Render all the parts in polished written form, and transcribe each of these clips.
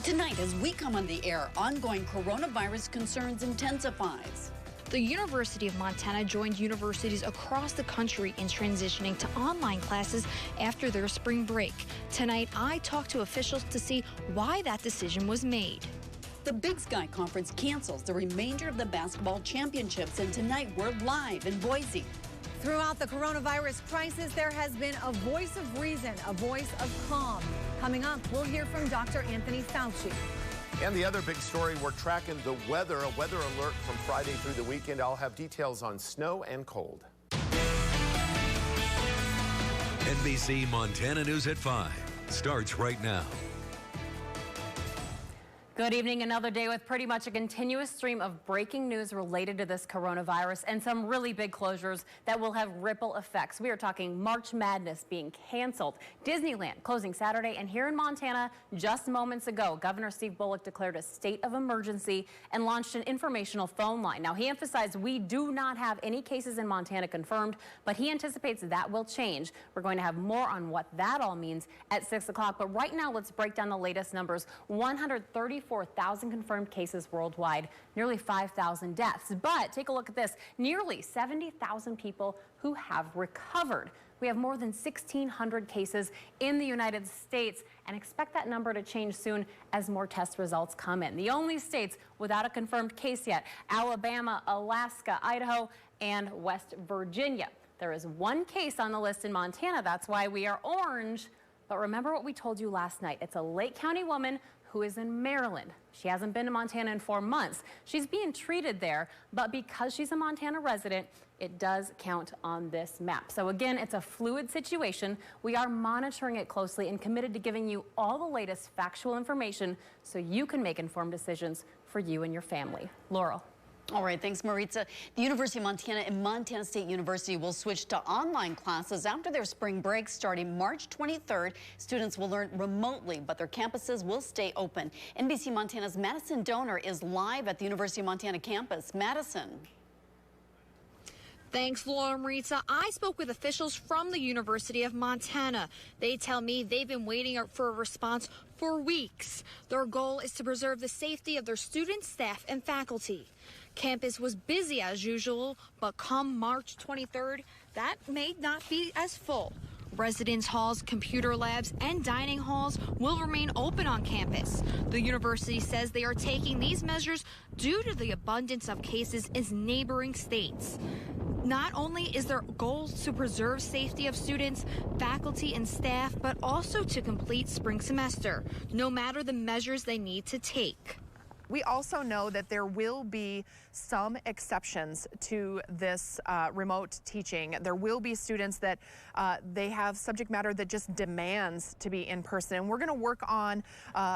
Tonight, as we come on the air, ongoing coronavirus concerns intensifies. The University of Montana joined universities across the country in transitioning to online classes after their spring break. Tonight, I talked to officials to see why that decision was made. The Big Sky Conference cancels the remainder of the basketball championships, and tonight we're live in Boise. Throughout the coronavirus crisis, there has been a voice of reason, a voice of calm. Coming up, we'll hear from Dr. Anthony Fauci. And the other big story, we're tracking the weather, a weather alert from Friday through the weekend. I'll have details on snow and cold. NBC Montana News at 5 starts right now. Good evening. Another day with pretty much a continuous stream of breaking news related to this coronavirus and some really big closures that will have ripple effects. We are talking March Madness being canceled, Disneyland closing Saturday, and here in Montana just moments ago, Governor Steve Bullock declared a state of emergency and launched an informational phone line. Now, he emphasized we do not have any cases in Montana confirmed, but he anticipates that will change. We're going to have more on what that all means at 6 o'clock. But right now, let's break down the latest numbers. 134,000 confirmed cases worldwide, nearly 5,000 deaths. But take a look at this, nearly 70,000 people who have recovered. We have more than 1,600 cases in the United States and expect that number to change soon as more test results come in. The only states without a confirmed case yet, Alabama, Alaska, Idaho, and West Virginia. There is one case on the list in Montana. That's why we are orange. But remember what we told you last night. It's a Lake County woman who is in Maryland. She hasn't been to Montana in 4 months. She's being treated there, but because she's a Montana resident, it does count on this map. So again, it's a fluid situation. We are monitoring it closely and committed to giving you all the latest factual information so you can make informed decisions for you and your family. Laurel. All right, thanks, Maritza. The University of Montana and Montana State University will switch to online classes after their spring break starting March 23rd. Students will learn remotely, but their campuses will stay open. NBC Montana's Madison Donor is live at the University of Montana campus. Madison. Thanks, Laura and Maritza. I spoke with officials from the University of Montana. They tell me they've been waiting for a response for weeks. Their goal is to preserve the safety of their students, staff, and faculty. Campus was busy as usual, but come March 23rd, that may not be as full. Residence halls, computer labs, and dining halls will remain open on campus. The university says they are taking these measures due to the abundance of cases in neighboring states. Not only is their goal to preserve safety of students, faculty, and staff, but also to complete spring semester, no matter the measures they need to take. We also know that there will be some exceptions to this remote teaching. There will be students that they have subject matter that just demands to be in person. And we're going to work on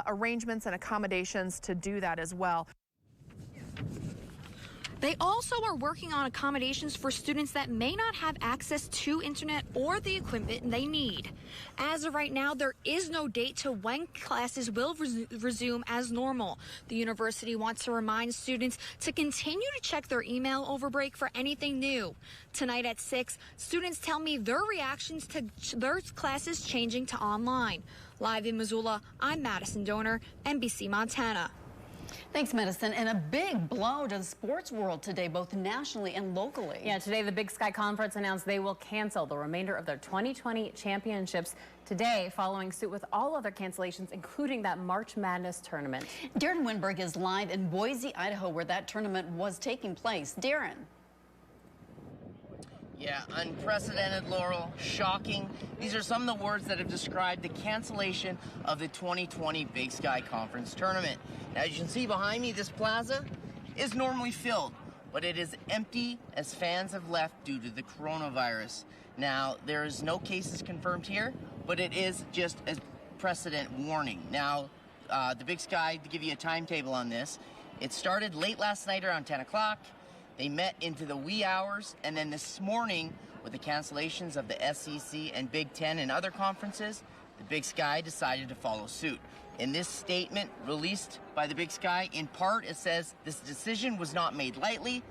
arrangements and accommodations to do that as well. They also are working on accommodations for students that may not have access to internet or the equipment they need. As of right now, there is no date to when classes will resume as normal. The university wants to remind students to continue to check their email over break for anything new. Tonight at 6, students tell me their reactions to their classes changing to online. Live in Missoula, I'm Madison Donor, NBC Montana. Thanks, Madison. And a big blow to the sports world today, both nationally and locally. Yeah, today the Big Sky Conference announced they will cancel the remainder of their 2020 championships today, following suit with all other cancellations, including that March Madness tournament. Darren Winberg is live in Boise, Idaho, where that tournament was taking place. Darren. Yeah, unprecedented, Laurel, shocking. These are some of the words that have described the cancellation of the 2020 Big Sky Conference tournament. Now, as you can see behind me, this plaza is normally filled, but it is empty as fans have left due to the coronavirus. Now, there is no cases confirmed here, but it is just a precedent warning. Now, the Big Sky, to give you a timetable on this, it started late last night around 10 o'clock. They met into the wee hours, and then this morning, with the cancellations of the SEC and Big Ten and other conferences, the Big Sky decided to follow suit. In this statement released by the Big Sky, in part, it says this decision was not made lightly,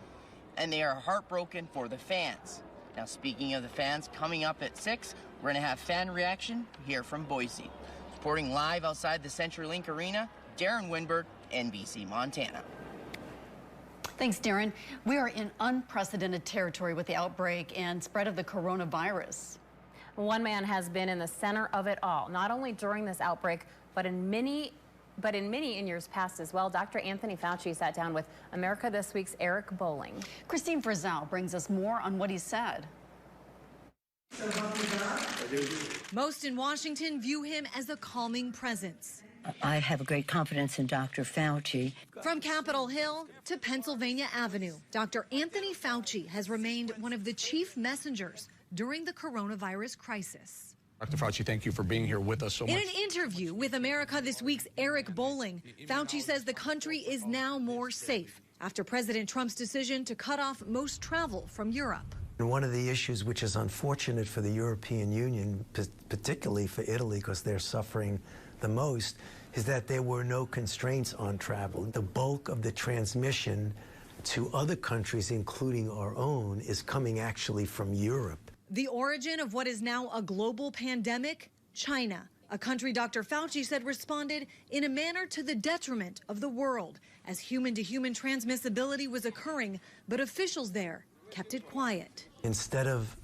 and they are heartbroken for the fans. Now, speaking of the fans, coming up at 6, we're going to have fan reaction here from Boise. Reporting live outside the CenturyLink Arena, Darren Winberg, NBC Montana. Thanks, Darren. We are in unprecedented territory with the outbreak and spread of the coronavirus. One man has been in the center of it all, not only during this outbreak, but in many in years past as well. Dr. Anthony Fauci sat down with America This Week's Eric Bolling. Christine Frizzell brings us more on what he said. Most in Washington view him as a calming presence. I have a great confidence in Dr. Fauci. From Capitol Hill to Pennsylvania Avenue, Dr. Anthony Fauci has remained one of the chief messengers during the coronavirus crisis. Dr. Fauci, thank you for being here with us so much. In an interview with America This Week's Eric Bolling, Fauci says the country is now more safe after President Trump's decision to cut off most travel from Europe. And one of the issues which is unfortunate for the European Union, particularly for Italy, because they're suffering the most, is that there were no constraints on travel. The bulk of the transmission to other countries, including our own, is coming actually from Europe. The origin of what is now a global pandemic? China, a country Dr. Fauci said responded in a manner to the detriment of the world as human-to-human transmissibility was occurring, but officials there kept it quiet. Instead of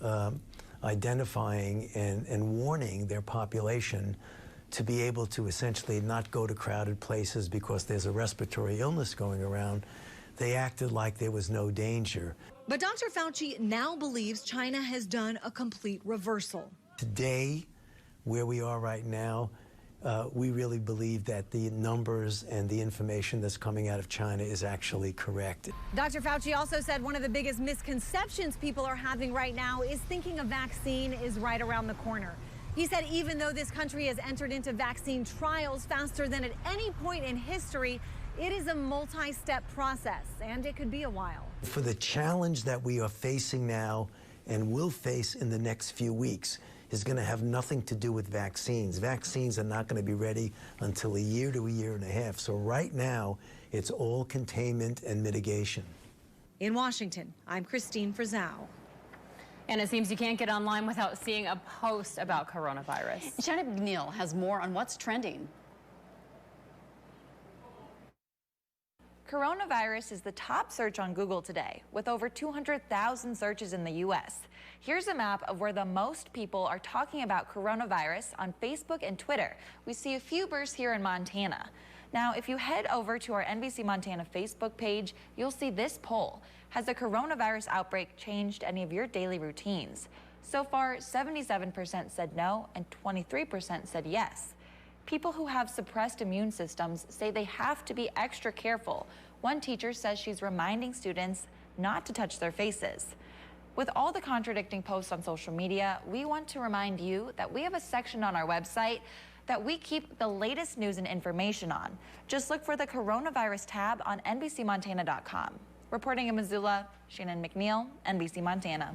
identifying and warning their population to be able to essentially not go to crowded places because there's a respiratory illness going around, they acted like there was no danger. But Dr. Fauci now believes China has done a complete reversal. Today, where we are right now, we really believe that the numbers and the information that's coming out of China is actually correct. Dr. Fauci also said one of the biggest misconceptions people are having right now is thinking a vaccine is right around the corner. He said even though this country has entered into vaccine trials faster than at any point in history, it is a multi-step process, and it could be a while. For the challenge that we are facing now and will face in the next few weeks is going to have nothing to do with vaccines. Vaccines are not going to be ready until a year to a year and a half. So right now, it's all containment and mitigation. In Washington, I'm Christine Frizzell. And it seems you can't get online without seeing a post about coronavirus. Shannon McNeil has more on what's trending. Coronavirus is the top search on Google today, with over 200,000 searches in the U.S. Here's a map of where the most people are talking about coronavirus on Facebook and Twitter. We see a few bursts here in Montana. Now, if you head over to our NBC Montana Facebook page, you'll see this poll. Has the coronavirus outbreak changed any of your daily routines? So far, 77% said no and 23% said yes. People who have suppressed immune systems say they have to be extra careful. One teacher says she's reminding students not to touch their faces. With all the contradicting posts on social media, we want to remind you that we have a section on our website that we keep the latest news and information on. Just look for the coronavirus tab on NBCMontana.com. Reporting in Missoula, Shannon McNeil, NBC Montana.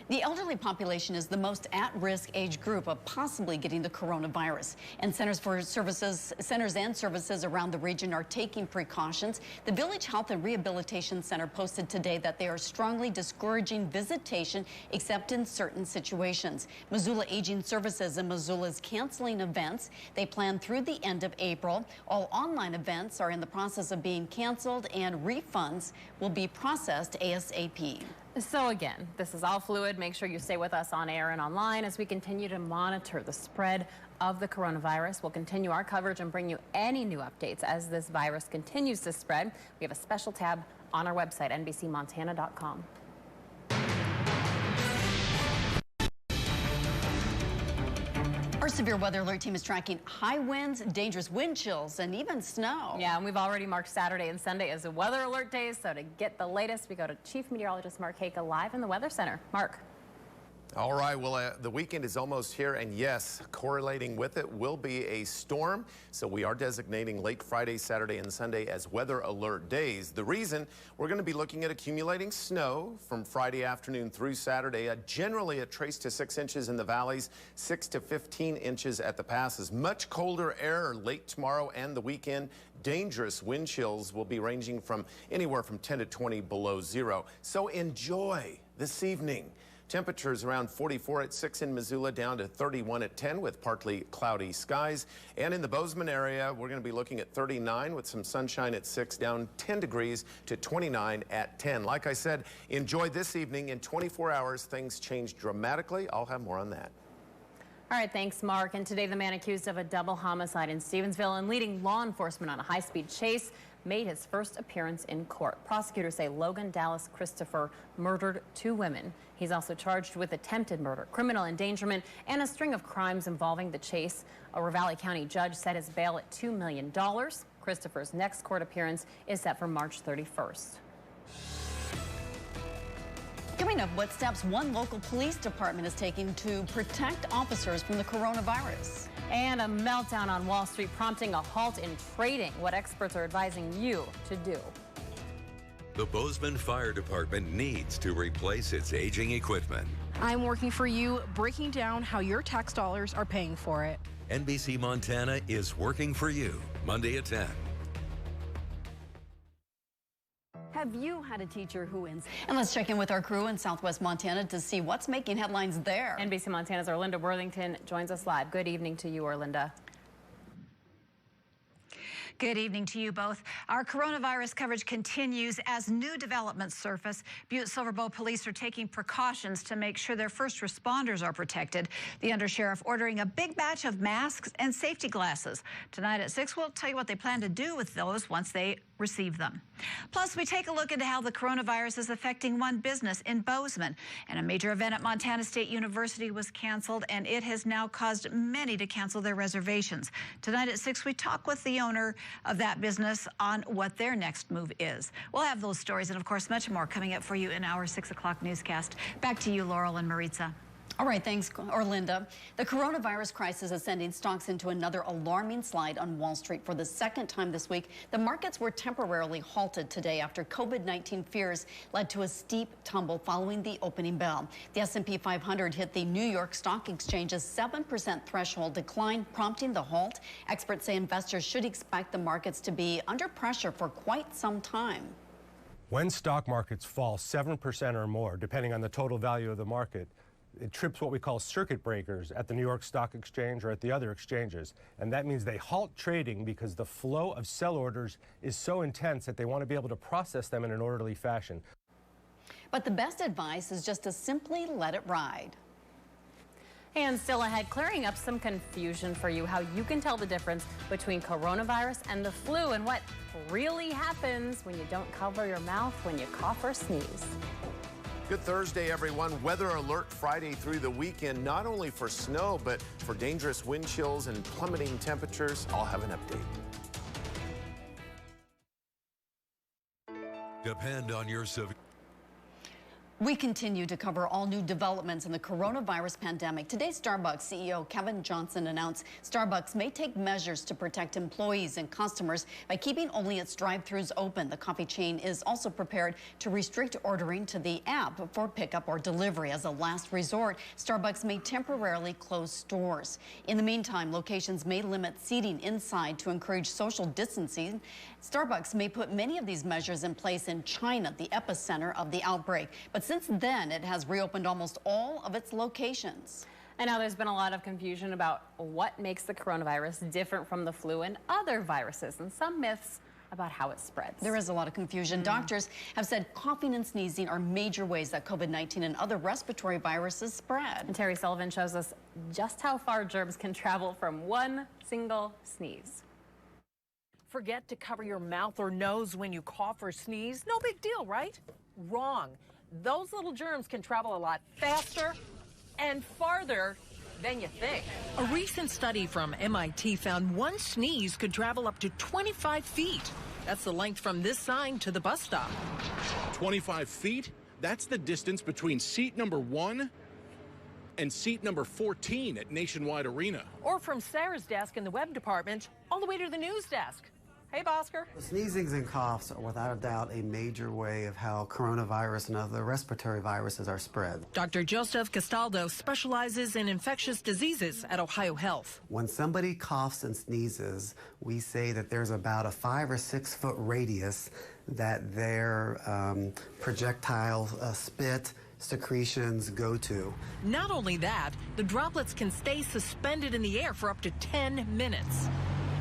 The elderly population is the most at-risk age group of possibly getting the coronavirus. And centers and services around the region are taking precautions. The Village Health and Rehabilitation Center posted today that they are strongly discouraging visitation except in certain situations. Missoula Aging Services in Missoula is canceling events. They plan through the end of April. All online events are in the process of being canceled, and refunds will be processed ASAP. So again, this is all fluid. Make sure you stay with us on air and online as we continue to monitor the spread of the coronavirus. We'll continue our coverage and bring you any new updates as this virus continues to spread. We have a special tab on our website, NBCMontana.com. Our severe weather alert team is tracking high winds, dangerous wind chills, and even snow. Yeah, and we've already marked Saturday and Sunday as the weather alert days. So to get the latest, we go to Chief Meteorologist Mark Haka live in the Weather Center. Mark. All right, well, the weekend is almost here, and yes, correlating with it will be a storm. So we are designating late Friday, Saturday, and Sunday as weather alert days. The reason, we're going to be looking at accumulating snow from Friday afternoon through Saturday, generally a trace to 6 inches in the valleys, 6 to 15 inches at the passes. Much colder air late tomorrow and the weekend. Dangerous wind chills will be ranging from anywhere from 10 to 20 below zero. So enjoy this evening Temperatures around 44 at 6 in Missoula, down to 31 at 10 with partly cloudy skies. And in the Bozeman area, we're going to be looking at 39 with some sunshine at 6, down 10 degrees to 29 at 10. Like I said, enjoy this evening. In 24 hours, things change dramatically. I'll have more on that. All right, thanks, Mark. And today, the man accused of a double homicide in Stevensville and leading law enforcement on a high-speed chase made his first appearance in court. Prosecutors say Logan Dallas Christopher murdered 2 women. He's also charged with attempted murder, criminal endangerment, and a string of crimes involving the chase. A Ravalli County judge set his bail at $2 million. Christopher's next court appearance is set for March 31st. Coming up, what steps one local police department is taking to protect officers from the coronavirus. And a meltdown on Wall Street prompting a halt in trading. What experts are advising you to do. The Bozeman Fire Department needs to replace its aging equipment. I'm working for you, breaking down how your tax dollars are paying for it. NBC Montana is working for you, Monday at 10. Have you had a teacher who wins? And let's check in with our crew in Southwest Montana to see what's making headlines there. NBC Montana's Orlinda Worthington joins us live. Good evening to you, Orlinda. Good evening to you both. Our coronavirus coverage continues as new developments surface. Butte-Silver Bow police are taking precautions to make sure their first responders are protected. The undersheriff ordering a big batch of masks and safety glasses. Tonight at 6, we'll tell you what they plan to do with those once they receive them. Plus, we take a look into how the coronavirus is affecting one business in Bozeman. And a major event at Montana State University was canceled, and it has now caused many to cancel their reservations. Tonight at 6, we talk with the owner of that business on what their next move is. We'll have those stories and, of course, much more coming up for you in our 6 o'clock newscast. Back to you, Laurel and Maritza. All right, thanks, Orlinda. The coronavirus crisis is sending stocks into another alarming slide on Wall Street. For the second time this week, the markets were temporarily halted today after COVID-19 fears led to a steep tumble following the opening bell. The S&P 500 hit the New York Stock Exchange's 7% threshold decline, prompting the halt. Experts say investors should expect the markets to be under pressure for quite some time. When stock markets fall 7% or more, depending on the total value of the market, it trips what we call circuit breakers at the New York Stock Exchange or at the other exchanges. And that means they halt trading because the flow of sell orders is so intense that they want to be able to process them in an orderly fashion. But the best advice is just to simply let it ride. And still ahead, clearing up some confusion for you, how you can tell the difference between coronavirus and the flu and what really happens when you don't cover your mouth when you cough or sneeze. Good Thursday, everyone. Weather alert Friday through the weekend, not only for snow, but for dangerous wind chills and plummeting temperatures. I'll have an update. Depend on your We continue to cover all new developments in the coronavirus pandemic. Today, Starbucks CEO Kevin Johnson announced Starbucks may take measures to protect employees and customers by keeping only its drive-thrus open. The coffee chain is also prepared to restrict ordering to the app for pickup or delivery. As a last resort, Starbucks may temporarily close stores. In the meantime, locations may limit seating inside to encourage social distancing. Starbucks may put many of these measures in place in China, the epicenter of the outbreak. But since then, it has reopened almost all of its locations. And now there's been a lot of confusion about what makes the coronavirus different from the flu and other viruses, and some myths about how it spreads. There is a lot of confusion. Doctors have said coughing and sneezing are major ways that COVID-19 and other respiratory viruses spread. And Terry Sullivan shows us just how far germs can travel from one single sneeze. Forget to cover your mouth or nose when you cough or sneeze. No big deal, right? Wrong. Those little germs can travel a lot faster and farther than you think. A recent study from MIT found one sneeze could travel up to 25 feet. That's the length from this sign to the bus stop. 25 feet? That's the distance between seat number 1 and seat number 14 at Nationwide Arena. Or from Sarah's desk in the web department all the way to the news desk. Hey, Bhaskar. Sneezings and coughs are without a doubt a major way of how coronavirus and other respiratory viruses are spread. Dr. Joseph Castaldo specializes in infectious diseases at Ohio Health. When somebody coughs and sneezes, we say that there's about a 5 or 6 foot radius that their projectile spit, secretions go to. Not only that, the droplets can stay suspended in the air for up to 10 minutes.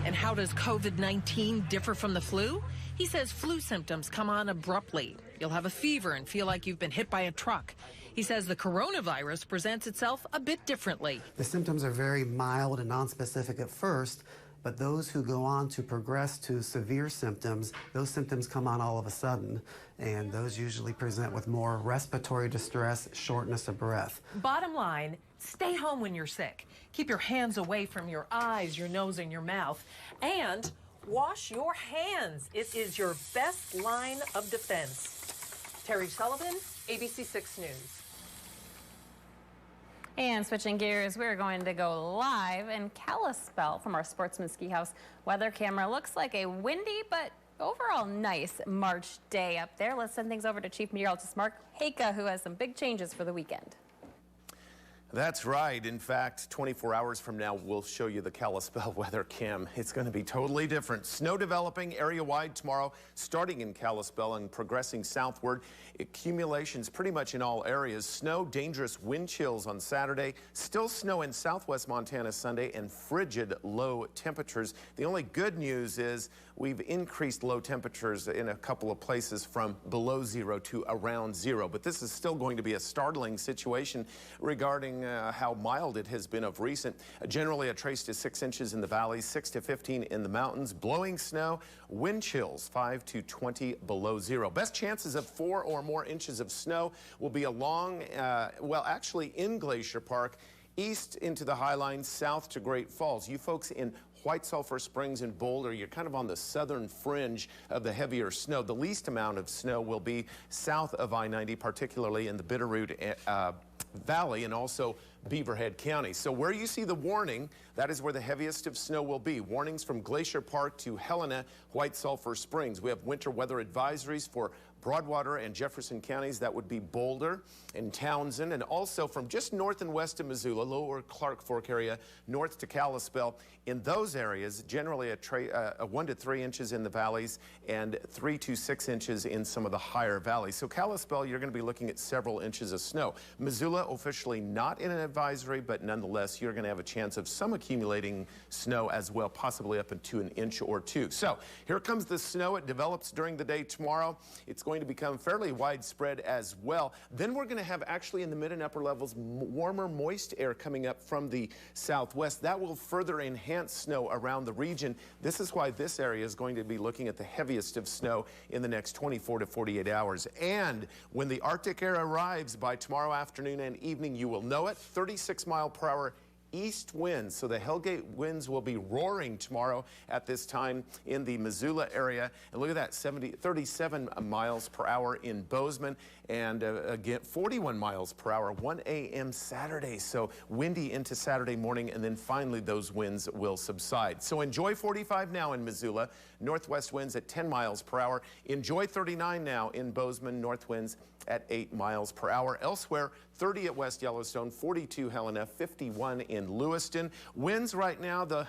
And how does COVID-19 differ from the flu? He says flu symptoms come on abruptly. You'll have a fever and feel like you've been hit by a truck. He says the coronavirus presents itself a bit differently. The symptoms are very mild and nonspecific at first, but those who go on to progress to severe symptoms, those symptoms come on all of a sudden, and those usually present with more respiratory distress, shortness of breath. Bottom line, stay home when you're sick. Keep your hands away from your eyes, your nose, and your mouth. And wash your hands. It is your best line of defense. Terry Sullivan, ABC 6 News. And switching gears, we're going to go live in Kalispell from our Sportsman Ski House weather camera. Looks like a windy but overall nice March day up there. Let's send things over to Chief Meteorologist Mark Haka, who has some big changes for the weekend. That's right. In fact, 24 hours from now, we'll show you the Kalispell weather cam. It's going to be totally different. Snow developing area-wide tomorrow, starting in Kalispell and progressing southward. Accumulations pretty much in all areas. Snow, dangerous wind chills on Saturday. Still snow in southwest Montana Sunday, and frigid low temperatures. The only good news is we've increased low temperatures in a couple of places from below zero to around zero. But this is still going to be a startling situation regarding how mild it has been of recent. Generally a trace to 6 inches in the valleys, 6 to 15 in the mountains. Blowing snow, wind chills 5 to 20 below zero. Best chances of 4 or more inches of snow will be along, well, actually in Glacier Park, east into the Highline, south to Great Falls. You folks in White Sulphur Springs and Boulder, you're kind of on the southern fringe of the heavier snow. The least amount of snow will be south of I-90, particularly in the Bitterroot Valley and also Beaverhead County. So where you see the warning, that is where the heaviest of snow will be. Warnings from Glacier Park to Helena, White Sulphur Springs. We have winter weather advisories for Broadwater and Jefferson counties. That would be Boulder and Townsend, and also from just north and west of Missoula, lower Clark Fork area, north to Kalispell. In those areas, generally a 1 to 3 inches in the valleys and 3 to 6 inches in some of the higher valleys. So Kalispell, you're going to be looking at several inches of snow. Missoula officially not in an advisory, but nonetheless, you're going to have a chance of some accumulating snow as well, possibly up into an inch or two. So here comes the snow. It develops during the day tomorrow. It's going to become fairly widespread as well. Then we're going to have actually in the mid and upper levels warmer, moist air coming up from the southwest. That will further enhance snow around the region. This is why this area is going to be looking at the heaviest of snow in the next 24 to 48 hours. And when the Arctic air arrives by tomorrow afternoon and evening, you will know it. 36-mile-per-hour east winds, so the Hellgate winds will be roaring tomorrow at this time in the Missoula area. And look at that, 37 miles per hour in Bozeman, and again 41 miles per hour 1 a.m. Saturday. So windy into Saturday morning, and then finally those winds will subside. So enjoy 45 now in Missoula, northwest winds at 10 miles per hour. Enjoy 39 now in Bozeman, north winds at 8 miles per hour. Elsewhere, 30 at West Yellowstone, 42 Helena, 51 in Lewiston. Winds right now, the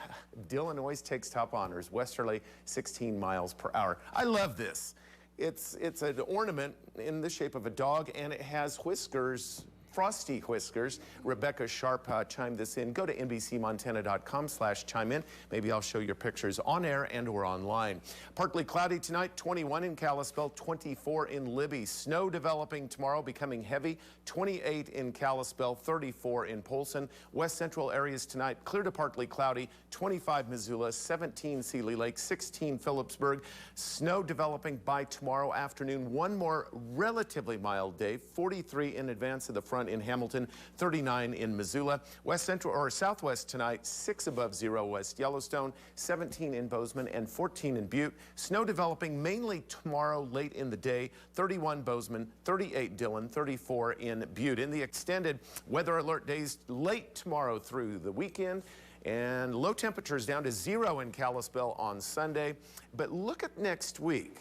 Illinois takes top honors, westerly 16 miles per hour. I love this. It's an ornament in the shape of a dog, and it has whiskers, frosty whiskers. Rebecca Sharp chimed this in. Go to NBCMontana.com/chime in. Maybe I'll show your pictures on air and or online. Partly cloudy tonight, 21 in Kalispell, 24 in Libby. Snow developing tomorrow, becoming heavy, 28 in Kalispell, 34 in Polson. West central areas tonight, clear to partly cloudy, 25 Missoula, 17 Seeley Lake, 16 Phillipsburg. Snow developing by tomorrow afternoon. One more relatively mild day, 43 in advance of the front in Hamilton, 39 in Missoula. West central or southwest tonight, 6 above zero West Yellowstone, 17 in Bozeman, and 14 in Butte. Snow developing mainly tomorrow late in the day, 31 Bozeman, 38 Dillon, 34 in Butte. In the extended weather alert days late tomorrow through the weekend, and low temperatures down to 0 in Kalispell on Sunday. But look at next week.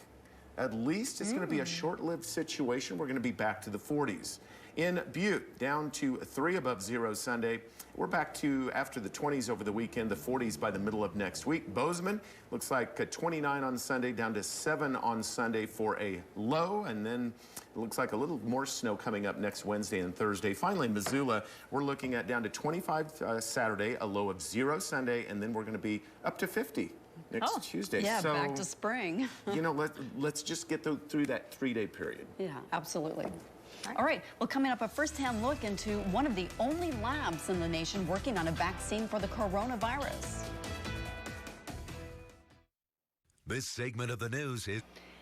At least it's going to be a short-lived situation. We're going to be back to the 40s. In Butte, down to 3 above 0 Sunday. We're back to after the 20s over the weekend, the 40s by the middle of next week. Bozeman looks like 29 on Sunday, down to 7 on Sunday for a low, and then it looks like a little more snow coming up next Wednesday and Thursday. Finally, in Missoula, we're looking at down to 25 Saturday, a low of 0 Sunday, and then we're going to be up to 50 next Tuesday. Yeah, so, back to spring. You know, let's just get through that 3-day period. Yeah, absolutely. All right, well, coming up, a first-hand look into one of the only labs in the nation working on a vaccine for the coronavirus. This segment of the news is...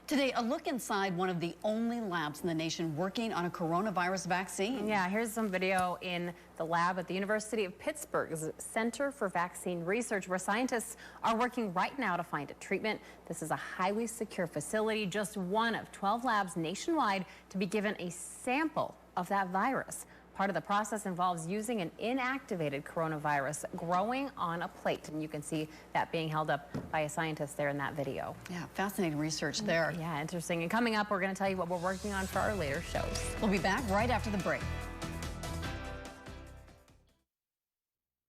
Today, a look inside one of the only labs in the nation working on a coronavirus vaccine. Yeah, here's some video in the lab at the University of Pittsburgh's Center for Vaccine Research, where scientists are working right now to find a treatment. This is a highly secure facility, just one of 12 labs nationwide to be given a sample of that virus. Part of the process involves using an inactivated coronavirus growing on a plate. And you can see that being held up by a scientist there in that video. Yeah, fascinating research there. Yeah, interesting. And coming up, we're going to tell you what we're working on for our later shows. We'll be back right after the break.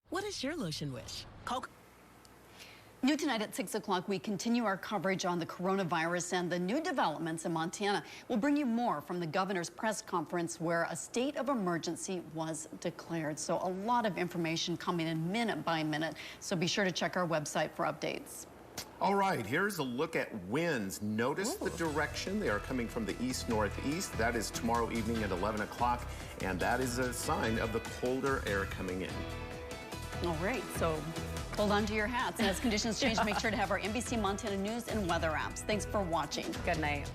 What is your lotion wish? Coke? New tonight at 6 o'clock, we continue our coverage on the coronavirus and the new developments in Montana. We'll bring you more from the governor's press conference where a state of emergency was declared. So a lot of information coming in minute by minute. So be sure to check our website for updates. All right, here's a look at winds. Notice the direction. They are coming from the east-northeast. That is tomorrow evening at 11 o'clock, and that is a sign of the colder air coming in. All right, so hold on to your hats. And as conditions change, make sure to have our NBC Montana News and weather apps. Thanks for watching. Good night.